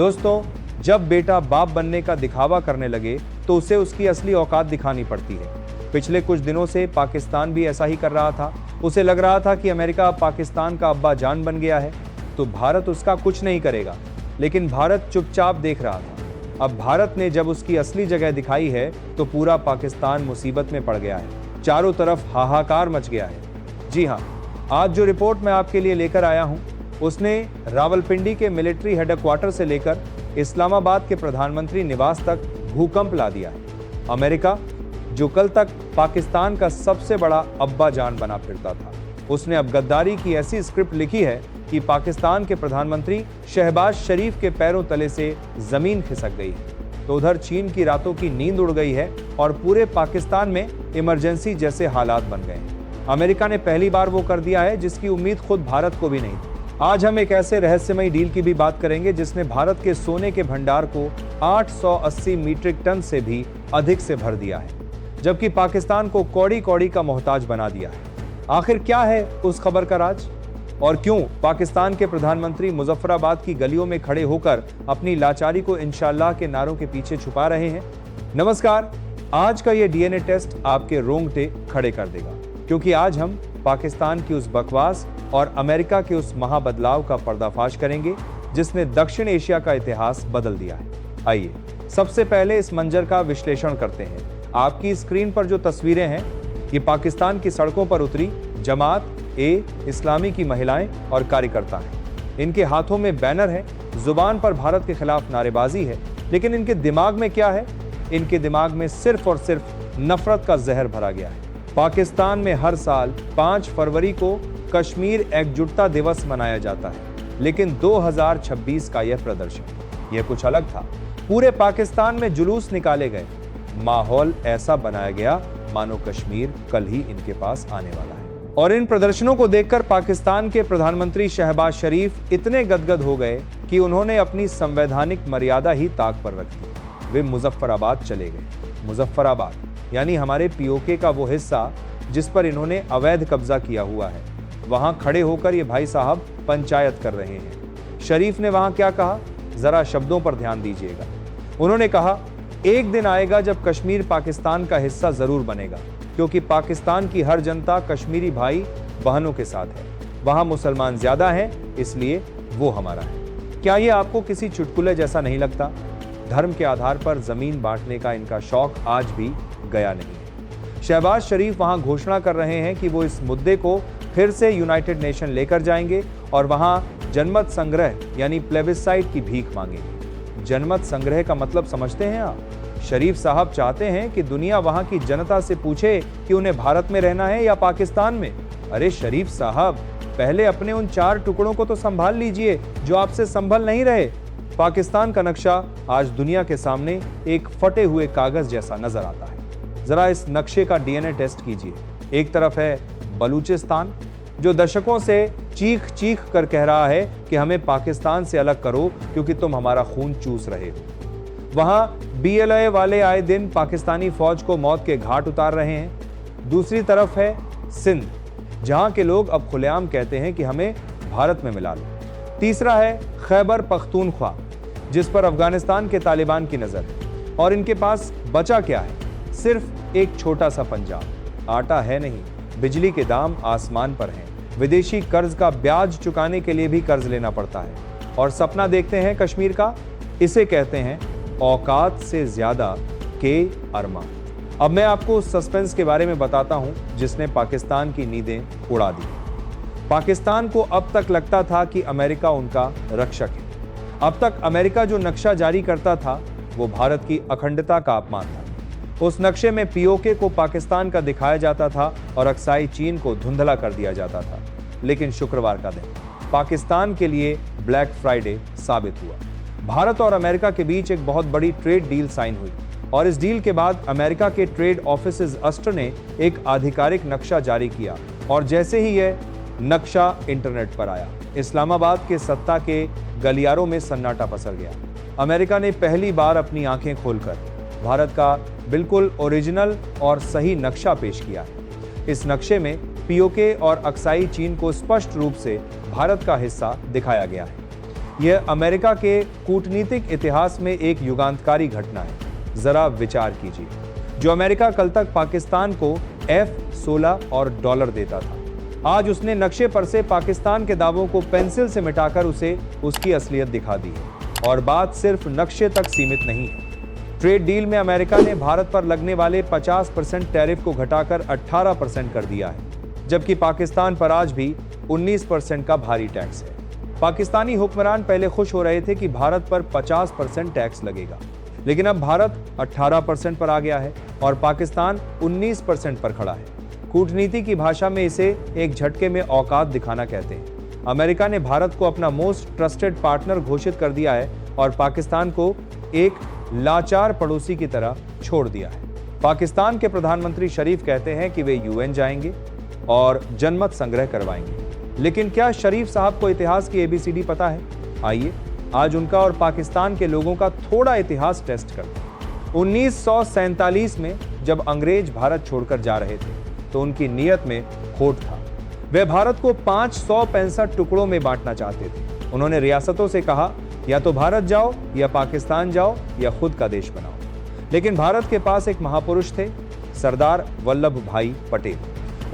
दोस्तों, जब बेटा बाप बनने का दिखावा करने लगे तो उसे उसकी असली औकात दिखानी पड़ती है। पिछले कुछ दिनों से पाकिस्तान भी ऐसा ही कर रहा था। उसे लग रहा था कि अमेरिका अब पाकिस्तान का अब्बा जान बन गया है तो भारत उसका कुछ नहीं करेगा, लेकिन भारत चुपचाप देख रहा था। अब भारत ने जब उसकी असली जगह दिखाई है तो पूरा पाकिस्तान मुसीबत में पड़ गया है। चारों तरफ हाहाकार मच गया है। जी हाँ, आज जो रिपोर्ट मैं आपके लिए लेकर आया हूँ उसने रावलपिंडी के मिलिट्री हेडक्वार्टर से लेकर इस्लामाबाद के प्रधानमंत्री निवास तक भूकंप ला दिया है। अमेरिका, जो कल तक पाकिस्तान का सबसे बड़ा अब्बा जान बना फिरता था, उसने अब गद्दारी की ऐसी स्क्रिप्ट लिखी है कि पाकिस्तान के प्रधानमंत्री शहबाज शरीफ के पैरों तले से जमीन खिसक गई है। तो उधर चीन की रातों की नींद उड़ गई है और पूरे पाकिस्तान में इमरजेंसी जैसे हालात बन गए हैं। अमेरिका ने पहली बार वो कर दिया है जिसकी उम्मीद खुद भारत को भी नहीं थी। आज हम एक ऐसे रहस्यमयी डील की भी बात करेंगे जिसने भारत के सोने के भंडार को 880 मीट्रिक टन से भी अधिक से भर दिया है, जबकि पाकिस्तान को कौड़ी कौड़ी का मोहताज बना दिया है। आखिर क्या है उस खबर का राज, और क्यों पाकिस्तान के प्रधानमंत्री मुजफ्फराबाद की गलियों में खड़े होकर अपनी लाचारी को इंशाअल्लाह के नारों के पीछे छुपा रहे हैं? नमस्कार, आज का ये डीएनए टेस्ट आपके रोंगटे खड़े कर देगा, क्योंकि आज हम पाकिस्तान की उस बकवास और अमेरिका के उस महाबदलाव का पर्दाफाश करेंगे जिसने दक्षिण एशिया का इतिहास बदल दिया है। आइए सबसे पहले इस मंजर का विश्लेषण करते हैं। आपकी स्क्रीन पर जो तस्वीरें हैं, ये पाकिस्तान की सड़कों पर उतरी जमात-ए-इस्लामी की महिलाएं और कार्यकर्ता हैं। इनके हाथों में बैनर है, जुबान पर भारत के खिलाफ नारेबाजी है, लेकिन इनके दिमाग में क्या है? इनके दिमाग में सिर्फ और सिर्फ नफरत का जहर भरा गया है। पाकिस्तान में हर साल 5 फरवरी को कश्मीर एकजुटता दिवस मनाया जाता है, लेकिन 2026 का यह प्रदर्शन यह कुछ अलग था। पूरे पाकिस्तान में जुलूस निकाले गए, माहौल ऐसा बनाया गया मानो कश्मीर कल ही इनके पास आने वाला है। और इन प्रदर्शनों को देखकर पाकिस्तान के प्रधानमंत्री शहबाज शरीफ इतने गदगद हो गए कि उन्होंने अपनी संवैधानिक मर्यादा ही ताक पर रख दी। वे मुजफ्फराबाद चले गए। मुजफ्फराबाद यानी हमारे पीओके का वो हिस्सा जिस पर इन्होंने अवैध कब्जा किया हुआ है। वहां खड़े होकर ये भाई साहब पंचायत कर रहे हैं। शरीफ ने वहां क्या कहा, जरा शब्दों पर ध्यान दीजिएगा। उन्होंने कहा, एक दिन आएगा जब कश्मीर पाकिस्तान का हिस्सा जरूर बनेगा, क्योंकि पाकिस्तान की हर जनता कश्मीरी भाई बहनों के साथ है। वहां मुसलमान ज्यादा हैं, इसलिए वो हमारा है। क्या ये आपको किसी चुटकुले जैसा नहीं लगता? धर्म के आधार पर जमीन बांटने का इनका शौक आज भी गया नहीं है। शहबाज शरीफ वहां घोषणा कर रहे हैं कि वो इस मुद्दे को फिर से यूनाइटेड नेशन लेकर जाएंगे और वहां जनमत संग्रह यानी प्लेबिसाइट की भीख मांगेंगे। जनमत संग्रह का मतलब समझते हैं आप? शरीफ साहब चाहते हैं कि दुनिया वहां की जनता से पूछे कि उन्हें भारत में रहना है या पाकिस्तान में। अरे शरीफ साहब, पहले अपने उन 4 टुकड़ों को तो संभाल लीजिए जो आपसे संभल नहीं रहे। पाकिस्तान का नक्शा आज दुनिया के सामने एक फटे हुए कागज जैसा नजर आता है। जरा इस नक्शे का डीएनए टेस्ट कीजिए। एक तरफ है बलूचिस्तान, जो दशकों से चीख चीख कर कह रहा है कि हमें पाकिस्तान से अलग करो क्योंकि तुम हमारा खून चूस रहे हो। वहां बीएलओ वाले आए दिन पाकिस्तानी फौज को मौत के घाट उतार रहे हैं। दूसरी तरफ है सिंध, जहां के लोग अब खुलेआम कहते हैं कि हमें भारत में मिला लो। तीसरा है खैबर पख्तूनख्वा, जिस पर अफगानिस्तान के तालिबान की नजर है। और इनके पास बचा क्या है? सिर्फ एक छोटा सा पंजाब। आटा है नहीं, बिजली के दाम आसमान पर हैं, विदेशी कर्ज का ब्याज चुकाने के लिए भी कर्ज लेना पड़ता है, और सपना देखते हैं कश्मीर का। इसे कहते हैं औकात से ज्यादा के अरमा। अब मैं आपको उस सस्पेंस के बारे में बताता हूं जिसने पाकिस्तान की नींदें उड़ा दी। पाकिस्तान को अब तक लगता था कि अमेरिका उनका रक्षक है। अब तक अमेरिका जो नक्शा जारी करता था वो भारत की अखंडता का अपमान था। उस नक्शे में पीओके को पाकिस्तान का दिखाया जाता था और अक्साई चीन को धुंधला कर दिया जाता था। लेकिन शुक्रवार का दिन पाकिस्तान के लिए ब्लैक फ्राइडे साबित हुआ। भारत और अमेरिका के बीच एक बहुत बड़ी ट्रेड डील साइन हुई, और इस डील के बाद अमेरिका के ट्रेड ऑफिस अस्टर ने एक आधिकारिक नक्शा जारी किया, और जैसे ही यह नक्शा इंटरनेट पर आया, इस्लामाबाद के सत्ता के गलियारों में सन्नाटा पसर गया। अमेरिका ने पहली बार अपनी आंखें खोलकर भारत का बिल्कुल ओरिजिनल और सही नक्शा पेश किया है। इस नक्शे में पीओके और अक्साई चीन को स्पष्ट रूप से भारत का हिस्सा दिखाया गया है। यह अमेरिका के कूटनीतिक इतिहास में एक युगांतकारी घटना है। जरा विचार कीजिए, जो अमेरिका कल तक पाकिस्तान को F-16 और डॉलर देता था, आज उसने नक्शे पर से पाकिस्तान के दावों को पेंसिल से मिटाकर उसे उसकी असलियत दिखा दी है। और बात सिर्फ नक्शे तक सीमित नहीं है। ट्रेड डील में अमेरिका ने भारत पर लगने वाले 50% टैरिफ को घटाकर 18% कर दिया है, जबकि पाकिस्तान पर आज भी 19% का भारी टैक्स है। पाकिस्तानी हुक्मरान पहले खुश हो रहे थे कि भारत पर 50% टैक्स लगेगा, लेकिन अब भारत 18% पर आ गया है और पाकिस्तान 19% पर खड़ा है। कूटनीति की भाषा में इसे एक झटके में औकात दिखाना कहते हैं। अमेरिका ने भारत को अपना मोस्ट ट्रस्टेड पार्टनर घोषित कर दिया है और पाकिस्तान को एक लाचार पड़ोसी की तरह छोड़ दिया है। पाकिस्तान के प्रधानमंत्री शरीफ कहते हैं कि वे यूएन जाएंगे और जनमत संग्रह करवाएंगे, लेकिन क्या शरीफ साहब को इतिहास की एबीसीडी पता है? आइए आज उनका और पाकिस्तान के लोगों का थोड़ा इतिहास टेस्ट करते हैं। 1947 में जब अंग्रेज भारत छोड़कर जा रहे थे तो उनकी नीयत में खोट था। वे भारत को 565 टुकड़ों में बांटना चाहते थे। उन्होंने रियासतों से कहा, या तो भारत जाओ या पाकिस्तान जाओ या खुद का देश बनाओ। लेकिन भारत के पास एक महापुरुष थे, सरदार वल्लभ भाई पटेल।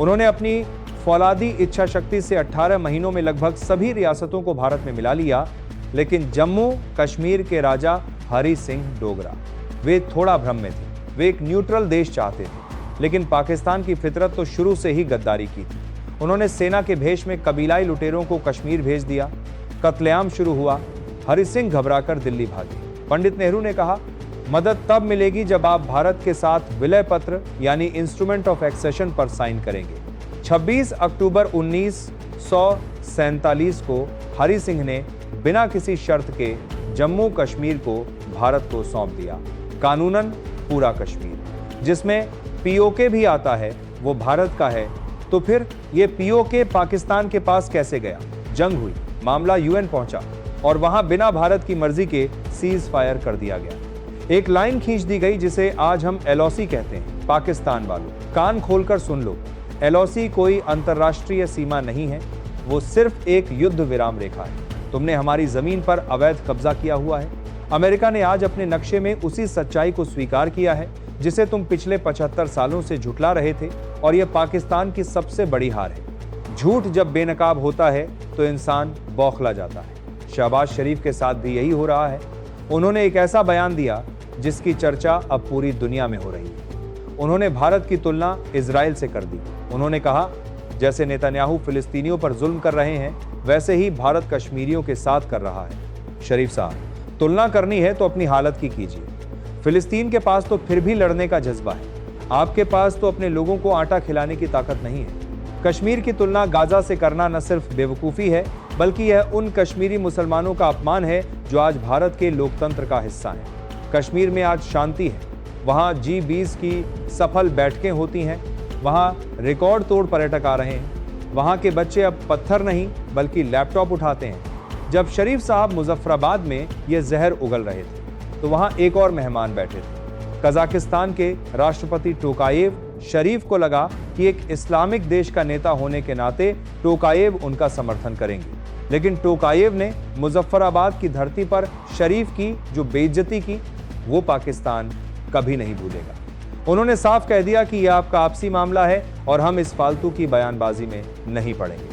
उन्होंने अपनी फौलादी इच्छा शक्ति से 18 महीनों में लगभग सभी रियासतों को भारत में मिला लिया। लेकिन जम्मू कश्मीर के राजा हरि सिंह डोगरा, वे थोड़ा भ्रम में थे। वे एक न्यूट्रल देश चाहते थे, लेकिन पाकिस्तान की फितरत तो शुरू से ही गद्दारी की थी। उन्होंने सेना के भेष में कबीलाई लुटेरों को कश्मीर भेज दिया। कत्लेआम शुरू हुआ। हरि सिंह घबराकर दिल्ली भागे। पंडित नेहरू ने कहा, मदद तब मिलेगी जब आप भारत के साथ विलय पत्र यानी इंस्ट्रूमेंट ऑफ एक्सेशन पर साइन करेंगे। 26 अक्टूबर 1947 को हरि सिंह ने बिना किसी शर्त के जम्मू कश्मीर को भारत को सौंप दिया। कानूनन पूरा कश्मीर, जिसमें पीओके भी आता है, वो भारत का है। तो फिर ये पीओके पाकिस्तान के पास कैसे गया? जंग हुई, मामला यूएन पहुंचा और वहां बिना भारत की मर्जी के सीज फायर कर दिया गया। एक लाइन खींच दी गई जिसे आज हम एलओसी कहते हैं। पाकिस्तान वालों, कान खोलकर सुन लो, एलओसी कोई अंतर्राष्ट्रीय सीमा नहीं है, वो सिर्फ एक युद्ध विराम रेखा है। तुमने हमारी जमीन पर अवैध कब्जा किया हुआ है। अमेरिका ने आज अपने नक्शे में उसी सच्चाई को स्वीकार किया है जिसे तुम पिछले 75 सालों से झुठला रहे थे, और यह पाकिस्तान की सबसे बड़ी हार है। झूठ जब बेनकाब होता है तो इंसान बौखला जाता है। शहबाज शरीफ के साथ भी यही हो रहा है। उन्होंने एक ऐसा बयान दिया जिसकी चर्चा अब पूरी दुनिया में हो रही है। उन्होंने भारत की तुलना इजराइल से कर दी। उन्होंने कहा, जैसे नेतन्याहू फिलिस्तीनियों पर जुल्म कर रहे हैं, वैसे ही भारत कश्मीरियों के साथ कर रहा है। शरीफ साहब, तुलना करनी है तो अपनी हालत की कीजिए। फिलिस्तीन के पास तो फिर भी लड़ने का जज्बा है, आपके पास तो अपने लोगों को आटा खिलाने की ताकत नहीं है। कश्मीर की तुलना गाजा से करना न सिर्फ बेवकूफ़ी है, बल्कि यह उन कश्मीरी मुसलमानों का अपमान है जो आज भारत के लोकतंत्र का हिस्सा हैं। कश्मीर में आज शांति है, वहाँ G20 की सफल बैठकें होती हैं, वहाँ रिकॉर्ड तोड़ पर्यटक आ रहे हैं, वहाँ के बच्चे अब पत्थर नहीं बल्कि लैपटॉप उठाते हैं। जब शरीफ साहब मुजफ्फराबाद में ये जहर उगल रहे थे तो वहाँ एक और मेहमान बैठे थे। कजाकिस्तान के राष्ट्रपति टोकायेव। शरीफ को लगा कि एक इस्लामिक देश का नेता होने के नाते टोकायेव उनका समर्थन करेंगे, लेकिन टोकायेव ने मुजफ्फराबाद की धरती पर शरीफ की जो बेइज्जती की, वो पाकिस्तान कभी नहीं भूलेगा। उन्होंने साफ कह दिया कि यह आपका आपसी मामला है और हम इस फालतू की बयानबाजी में नहीं पड़ेंगे।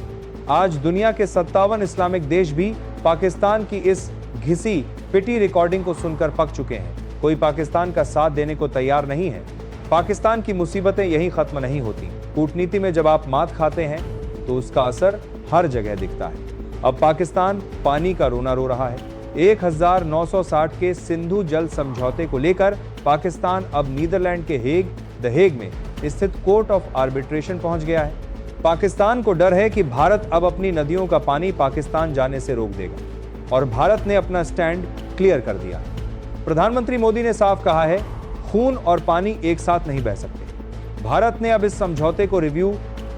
आज दुनिया के 57 इस्लामिक देश भी पाकिस्तान की इस घिसी पिटी रिकॉर्डिंग को सुनकर पक चुके हैं। कोई पाकिस्तान का साथ देने को तैयार नहीं है। पाकिस्तान की मुसीबतें यहीं खत्म नहीं होती। कूटनीति में जब आप मात खाते हैं तो उसका असर हर जगह दिखता है। अब पाकिस्तान पानी का रोना रो रहा है। 1960 के सिंधु जल समझौते को लेकर पाकिस्तान अब नीदरलैंड के द हेग में स्थित कोर्ट ऑफ आर्बिट्रेशन पहुंच गया है। पाकिस्तान को डर है कि भारत अब अपनी नदियों का पानी पाकिस्तान जाने से रोक देगा और भारत ने अपना स्टैंड क्लियर कर दिया। प्रधानमंत्री मोदी ने साफ कहा है, खून और पानी एक साथ नहीं बह सकते। भारत ने अब इस समझौते को रिव्यू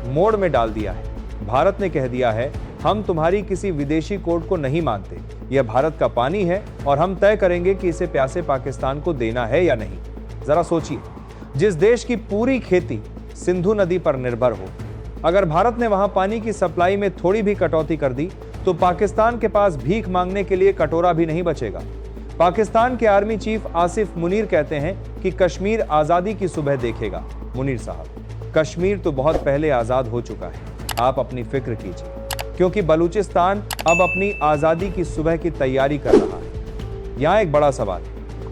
मोड में डाल दिया है। भारत ने कह दिया है, हम तुम्हारी किसी विदेशी कोर्ट को नहीं मानते, यह भारत का पानी है और हम तय करेंगे कि इसे प्यासे पाकिस्तान को देना है या नहीं। जरा सोचिए, जिस देश की पूरी खेती सिंधु नदी पर निर्भर हो, अगर भारत ने वहां पानी की सप्लाई में थोड़ी भी कटौती कर दी तो पाकिस्तान के पास भीख मांगने के लिए कटोरा भी नहीं बचेगा। पाकिस्तान के आर्मी चीफ आसिफ मुनीर कहते हैं कि कश्मीर आजादी की सुबह देखेगा। मुनीर साहब, कश्मीर तो बहुत पहले आजाद हो चुका है, आप अपनी फिक्र कीजिए, क्योंकि बलूचिस्तान अब अपनी आजादी की सुबह की तैयारी कर रहा है। यहाँ एक बड़ा सवाल,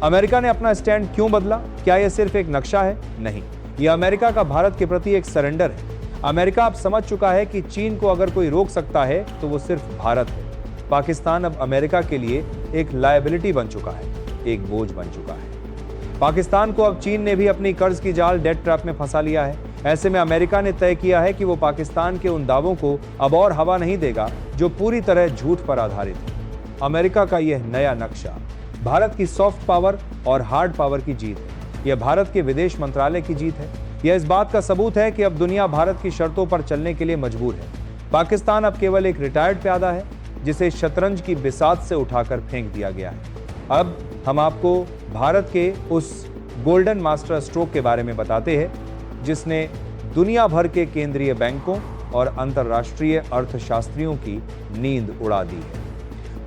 अमेरिका ने अपना स्टैंड क्यों बदला? क्या यह सिर्फ एक नक्शा है? नहीं, यह अमेरिका का भारत के प्रति एक सरेंडर है। अमेरिका अब समझ चुका है कि चीन को अगर कोई रोक सकता है तो वो सिर्फ भारत है। पाकिस्तान अब अमेरिका के लिए एक लायबिलिटी बन चुका है, एक बोझ बन चुका है। पाकिस्तान को अब चीन ने भी अपनी कर्ज की जाल डेट ट्रैप में फंसा लिया है। ऐसे में अमेरिका ने तय किया है कि वो पाकिस्तान के उन दावों को अब और हवा नहीं देगा जो पूरी तरह झूठ पर आधारित है। अमेरिका का यह नया नक्शा भारत की सॉफ्ट पावर और हार्ड पावर की जीत है। यह भारत के विदेश मंत्रालय की जीत है। यह इस बात का सबूत है कि अब दुनिया भारत की शर्तों पर चलने के लिए मजबूर है। पाकिस्तान अब केवल एक रिटायर्ड प्यादा है जिसे शतरंज की बिसात से उठाकर फेंक दिया गया है। अब हम आपको भारत के उस गोल्डन मास्टर स्ट्रोक के बारे में बताते हैं जिसने दुनिया भर के केंद्रीय बैंकों और अंतर्राष्ट्रीय अर्थशास्त्रियों की नींद उड़ा दी है।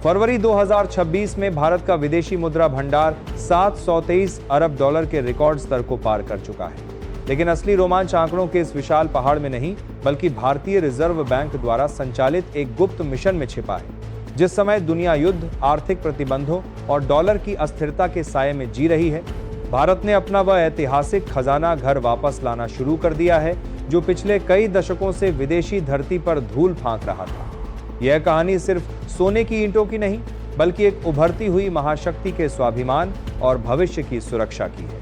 फरवरी 2026 में भारत का विदेशी मुद्रा भंडार 723 अरब डॉलर के रिकॉर्ड स्तर को पार कर चुका है। लेकिन असली रोमांच आंकड़ों के इस विशाल पहाड़ में नहीं, बल्कि भारतीय रिजर्व बैंक द्वारा संचालित एक गुप्त मिशन में छिपा है। जिस समय दुनिया युद्ध, आर्थिक प्रतिबंधों और डॉलर की अस्थिरता के साये में जी रही है, भारत ने अपना वह ऐतिहासिक खजाना घर वापस लाना शुरू कर दिया है जो पिछले कई दशकों से विदेशी धरती पर धूल फांक रहा था। यह कहानी सिर्फ सोने की ईंटों की नहीं, बल्कि एक उभरती हुई महाशक्ति के स्वाभिमान और भविष्य की सुरक्षा की है।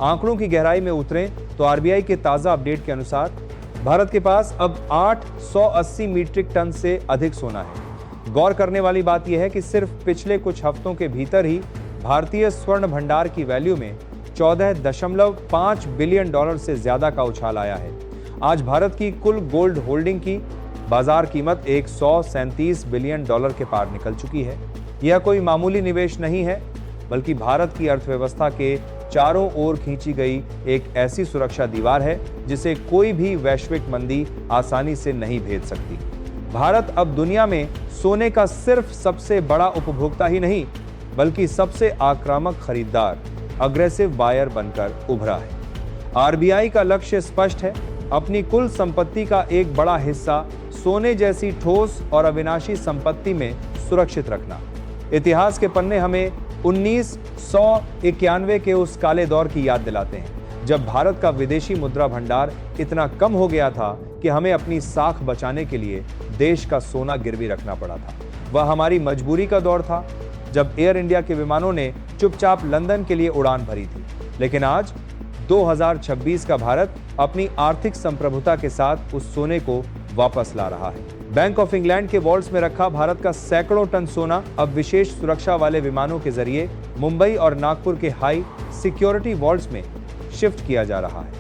आंकड़ों की गहराई में उतरें तो आरबीआई के ताजा अपडेट के अनुसार भारत के पास अब 880 मीट्रिक टन से अधिक सोना है। गौर करने वाली बात यह है कि सिर्फ पिछले कुछ हफ्तों के भीतर ही भारतीय स्वर्ण भंडार की वैल्यू में 14.5 बिलियन डॉलर से ज्यादा का उछाल आया है। आज भारत की कुल गोल्ड होल्डिंग की बाजार कीमत 137 बिलियन डॉलर के पार निकल चुकी है। यह कोई मामूली निवेश नहीं है, बल्कि भारत की अर्थव्यवस्था के चारों ओर खींची गई एक ऐसी सुरक्षा दीवार है जिसे कोई भी वैश्विक मंदी आसानी से नहीं भेद सकती। भारत अब दुनिया में सोने का सिर्फ सबसे बड़ा उपभोक्ता ही नहीं, बल्कि सबसे आक्रामक खरीदार, अग्रेसिव बायर बनकर उभरा है। आरबीआई का लक्ष्य स्पष्ट है, अपनी कुल संपत्ति का एक बड़ा हिस्सा सोने जैसी ठोस और अविनाशी संपत्ति में सुरक्षित रखना। इतिहास के पन्ने हमें 1991 के उस काले दौर की याद दिलाते हैं, जब भारत का विदेशी मुद्रा भंडार इतना कम हो गया था कि हमें अपनी साख बचाने के लिए देश का सोना गिरवी रखना पड़ा था। वह हमारी मजबूरी का दौर था, जब एयर इंडिया के विमानों ने चुपचाप लंदन के लिए उड़ान भरी थी। लेकिन आज 2026 का भारत अपनी आर्थिक संप्रभुता के साथ उस सोने को वापस ला रहा है। बैंक ऑफ इंग्लैंड के वॉल्ट्स में रखा भारत का सैकड़ों टन सोना अब विशेष सुरक्षा वाले विमानों के जरिए मुंबई और नागपुर के हाई सिक्योरिटी वॉल्ट्स में शिफ्ट किया जा रहा है।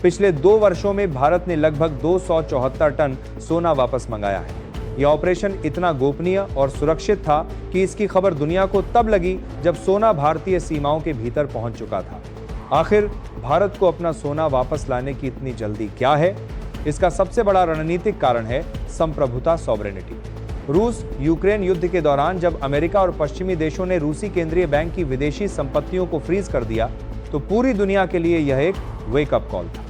पिछले 2 वर्षों में भारत ने लगभग 274 टन सोना वापस मंगाया है। यह ऑपरेशन इतना गोपनीय और सुरक्षित था कि इसकी खबर दुनिया को तब लगी जब सोना भारतीय सीमाओं के भीतर पहुंच चुका था। आखिर भारत को अपना सोना वापस लाने की इतनी जल्दी क्या है? इसका सबसे बड़ा रणनीतिक कारण है संप्रभुता, सॉवरेनिटी। रूस यूक्रेन युद्ध के दौरान जब अमेरिका और पश्चिमी देशों ने रूसी केंद्रीय बैंक की विदेशी संपत्तियों को फ्रीज कर दिया, तो पूरी दुनिया के लिए यह एक वेकअप कॉल था।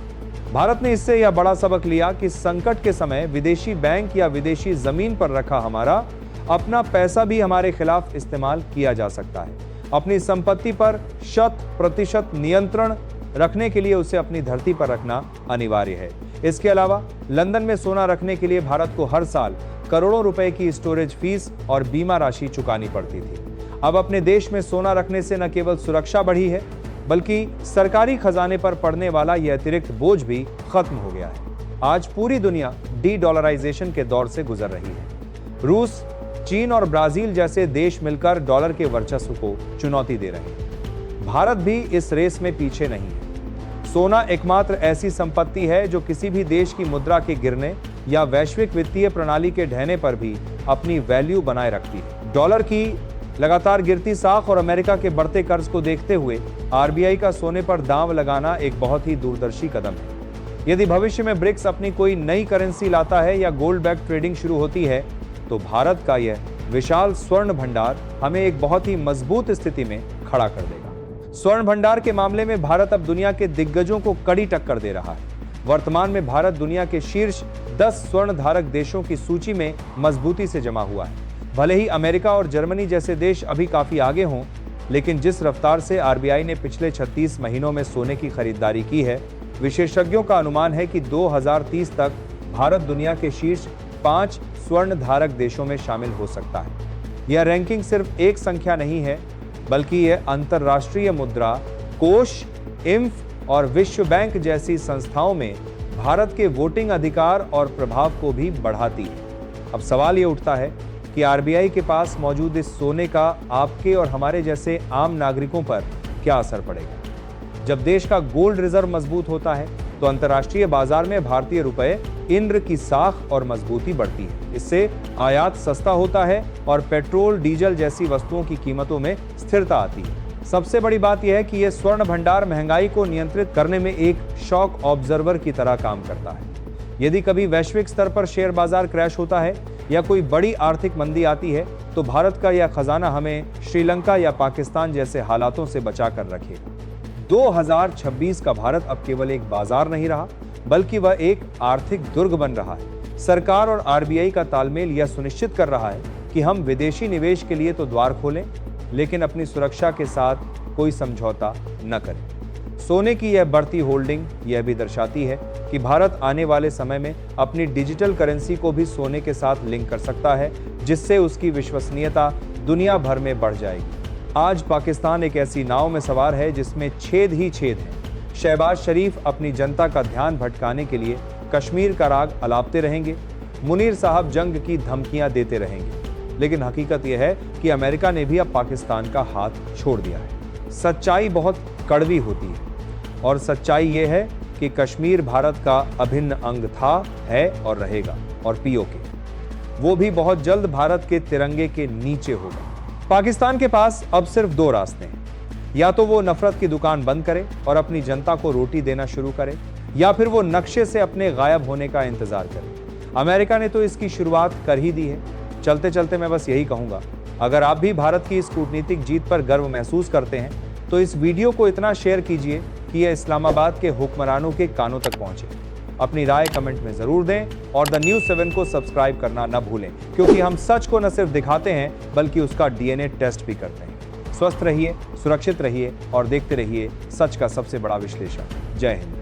भारत ने इससे यह बड़ा सबक लिया कि संकट के समय विदेशी बैंक या विदेशी जमीन पर रखा हमारा अपना पैसा भी हमारे खिलाफ इस्तेमाल किया जा सकता है। अपनी संपत्ति पर 100% नियंत्रण रखने के लिए उसे अपनी धरती पर रखना अनिवार्य है। इसके अलावा लंदन में सोना रखने के लिए भारत को हर साल करोड़ों रुपए की स्टोरेज फीस और बीमा राशि चुकानी पड़ती थी। अब अपने देश में सोना रखने से न केवल सुरक्षा बढ़ी है, बल्कि सरकारी खजाने पर पड़ने वाला यह अतिरिक्त बोझ भी खत्म हो गया है। आज पूरी दुनिया डी-डॉलराइजेशन के दौर से गुजर रही है। रूस, चीन और ब्राजील जैसे देश मिलकर डॉलर के वर्चस्व को चुनौती दे रहे हैं। भारत भी इस रेस में पीछे नहीं है। सोना एकमात्र ऐसी संपत्ति है जो किसी भी देश की मुद्रा के गिरने या वैश्विक वित्तीय प्रणाली के ढहने पर भी अपनी वैल्यू बनाए रखती है। डॉलर की लगातार गिरती साख और अमेरिका के बढ़ते कर्ज को देखते हुए आरबीआई का सोने पर दांव लगाना एक बहुत ही दूरदर्शी कदम है। यदि भविष्य में ब्रिक्स अपनी कोई नई करेंसी लाता है या गोल्ड बैक ट्रेडिंग शुरू होती है, तो भारत का यह विशाल स्वर्ण भंडार हमें एक बहुत ही मजबूत स्थिति में खड़ा कर देगा। स्वर्ण भंडार के मामले में भारत अब दुनिया के दिग्गजों को कड़ी टक्कर दे रहा है। वर्तमान में भारत दुनिया के शीर्ष 10 स्वर्ण धारक देशों की सूची में मजबूती से जमा हुआ है। भले ही अमेरिका और जर्मनी जैसे देश अभी काफी आगे हों, लेकिन जिस रफ्तार से आरबीआई ने पिछले 36 महीनों में सोने की खरीदारी की है, विशेषज्ञों का अनुमान है कि 2030 तक भारत दुनिया के शीर्ष 5 स्वर्ण धारक देशों में शामिल हो सकता है। यह रैंकिंग सिर्फ एक संख्या नहीं है, बल्कि यह अंतर्राष्ट्रीय मुद्रा कोष, IMF और विश्व बैंक जैसी संस्थाओं में भारत के वोटिंग अधिकार और प्रभाव को भी बढ़ाती है। अब सवाल ये उठता है कि आरबीआई के पास मौजूद इस सोने का आपके और हमारे जैसे आम नागरिकों पर क्या असर पड़ेगा। जब देश का गोल्ड रिजर्व मजबूत होता है तो अंतर्राष्ट्रीय बाजार में भारतीय रुपए इंद्र की साख और मजबूती बढ़ती है। इससे आयात सस्ता होता है और पेट्रोल, डीजल जैसी वस्तुओं की कीमतों में स्थिरता आती है। सबसे बड़ी बात यह है कि यह स्वर्ण भंडार महंगाई को नियंत्रित करने में एक शॉक ऑब्जर्वर की तरह काम करता है। यदि कभी वैश्विक स्तर पर शेयर बाजार क्रैश होता है या कोई बड़ी आर्थिक मंदी आती है, तो भारत का यह खजाना हमें श्रीलंका या पाकिस्तान जैसे हालातों से बचा कर रखेगा। 2026 का भारत अब केवल एक बाजार नहीं रहा, बल्कि वह एक आर्थिक दुर्ग बन रहा है। सरकार और आरबीआई का तालमेल यह सुनिश्चित कर रहा है कि हम विदेशी निवेश के लिए तो द्वार खोलें, लेकिन अपनी सुरक्षा के साथ कोई समझौता न करें। सोने की यह बढ़ती होल्डिंग यह भी दर्शाती है कि भारत आने वाले समय में अपनी डिजिटल करेंसी को भी सोने के साथ लिंक कर सकता है, जिससे उसकी विश्वसनीयता दुनिया भर में बढ़ जाएगी। आज पाकिस्तान एक ऐसी नाव में सवार है जिसमें छेद ही छेद है। शहबाज शरीफ अपनी जनता का ध्यान भटकाने के लिए कश्मीर का राग अलापते रहेंगे, मुनीर साहब जंग की धमकियां देते रहेंगे, लेकिन हकीकत यह है कि अमेरिका ने भी अब पाकिस्तान का हाथ छोड़ दिया है। सच्चाई बहुत कड़वी होती है और सच्चाई यह है कि कश्मीर भारत का अभिन्न अंग था, है और रहेगा, और पीओके वो भी बहुत जल्द भारत के तिरंगे के नीचे होगा। पाकिस्तान के पास अब सिर्फ 2 रास्ते हैं, या तो वो नफरत की दुकान बंद करे और अपनी जनता को रोटी देना शुरू करे, या फिर वो नक्शे से अपने गायब होने का इंतजार करे। अमेरिका ने तो इसकी शुरुआत कर ही दी है। चलते चलते मैं बस यही कहूंगा, अगर आप भी भारत की इस कूटनीतिक जीत पर गर्व महसूस करते हैं तो इस वीडियो को इतना शेयर कीजिए कि यह इस्लामाबाद के हुक्मरानों के कानों तक पहुंचे। अपनी राय कमेंट में जरूर दें और द न्यूज़ 7 को सब्सक्राइब करना न भूलें, क्योंकि हम सच को न सिर्फ दिखाते हैं बल्कि उसका डीएनए टेस्ट भी करते हैं। स्वस्थ रहिए, सुरक्षित रहिए और देखते रहिए सच का सबसे बड़ा विश्लेषण। जय हिंद।